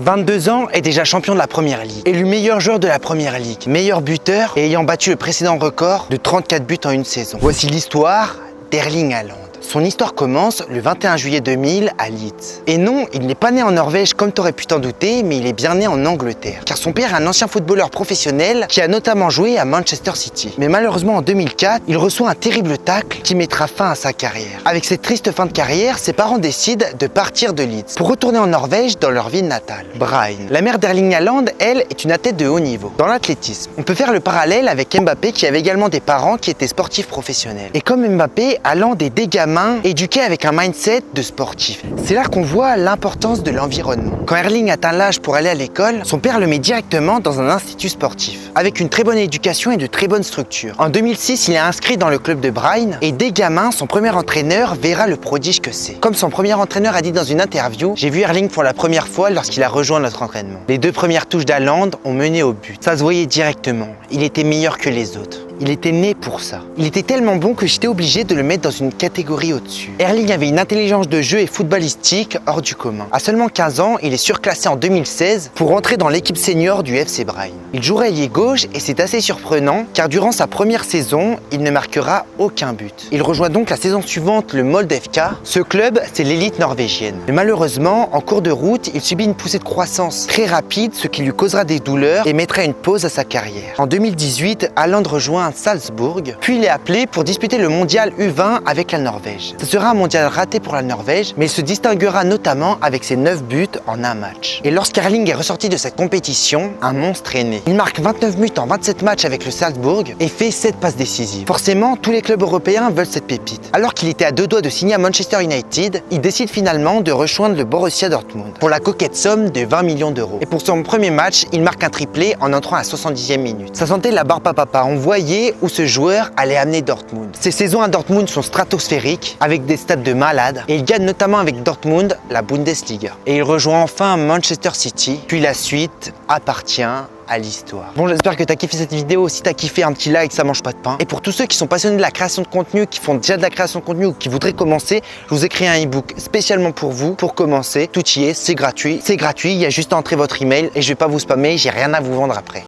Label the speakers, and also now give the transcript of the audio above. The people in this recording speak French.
Speaker 1: 22 ans et déjà champion de la Première Ligue. Élu meilleur joueur de la Première Ligue, meilleur buteur et ayant battu le précédent record de 34 buts en une saison. Voici l'histoire d'Erling Haaland. Son histoire commence le 21 juillet 2000 à Leeds. Et non, il n'est pas né en Norvège comme t'aurais pu t'en douter, mais il est bien né en Angleterre. Car son père est un ancien footballeur professionnel qui a notamment joué à Manchester City. Mais malheureusement en 2004, il reçoit un terrible tacle qui mettra fin à sa carrière. Avec cette triste fin de carrière, ses parents décident de partir de Leeds pour retourner en Norvège dans leur ville natale, Brøndby. La mère d'Erling Haaland, elle, est une athlète de haut niveau dans l'athlétisme. On peut faire le parallèle avec Mbappé qui avait également des parents qui étaient sportifs professionnels. Et comme Mbappé, Haaland est des gamins éduqué avec un mindset de sportif. C'est là qu'on voit l'importance de l'environnement. Quand Erling atteint l'âge pour aller à l'école, son père le met directement dans un institut sportif, avec une très bonne éducation et de très bonnes structures. En 2006, il est inscrit dans le club de Brøndby et dès gamin, son premier entraîneur verra le prodige que c'est. Comme son premier entraîneur a dit dans une interview, j'ai vu Erling pour la première fois lorsqu'il a rejoint notre entraînement. Les 2 premières touches d'Haaland ont mené au but. Ça se voyait directement. Il était meilleur que les autres. Il était né pour ça. Il était tellement bon que j'étais obligé de le mettre dans une catégorie au-dessus. Erling avait une intelligence de jeu et footballistique hors du commun. À seulement 15 ans, il est surclassé en 2016 pour entrer dans l'équipe senior du FC Brøndby. Il jouera ailier gauche et c'est assez surprenant car durant sa première saison, il ne marquera aucun but. Il rejoint donc la saison suivante le Molde FK. Ce club, c'est l'élite norvégienne. Mais malheureusement, en cours de route, il subit une poussée de croissance très rapide, ce qui lui causera des douleurs et mettra une pause à sa carrière. En 2018, Haaland rejoint Salzbourg, puis il est appelé pour disputer le mondial U20 avec la Norvège. Ce sera un mondial raté pour la Norvège, mais il se distinguera notamment avec ses 9 buts en un match. Et lorsqu'Erling est ressorti de cette compétition, un monstre est né. Il marque 29 buts en 27 matchs avec le Salzbourg et fait 7 passes décisives. Forcément, tous les clubs européens veulent cette pépite. Alors qu'il était à 2 doigts de signer à Manchester United, il décide finalement de rejoindre le Borussia Dortmund pour la coquette somme de 20 millions d'euros. Et pour son premier match, il marque un triplé en entrant à la 70e minute. Ça sentait la barbe à papa. On voyait où ce joueur allait amener Dortmund. Ses saisons à Dortmund sont stratosphériques, avec des stats de malade, et il gagne notamment avec Dortmund la Bundesliga. Et il rejoint enfin Manchester City, puis la suite appartient à l'histoire. Bon, j'espère que tu as kiffé cette vidéo. Si tu as kiffé, un petit like, ça mange pas de pain. Et pour tous ceux qui sont passionnés de la création de contenu, qui font déjà de la création de contenu ou qui voudraient commencer, je vous ai créé un e-book spécialement pour vous, pour commencer. Tout y est, c'est gratuit. C'est gratuit, il y a juste à entrer votre email et je vais pas vous spammer, j'ai rien à vous vendre après.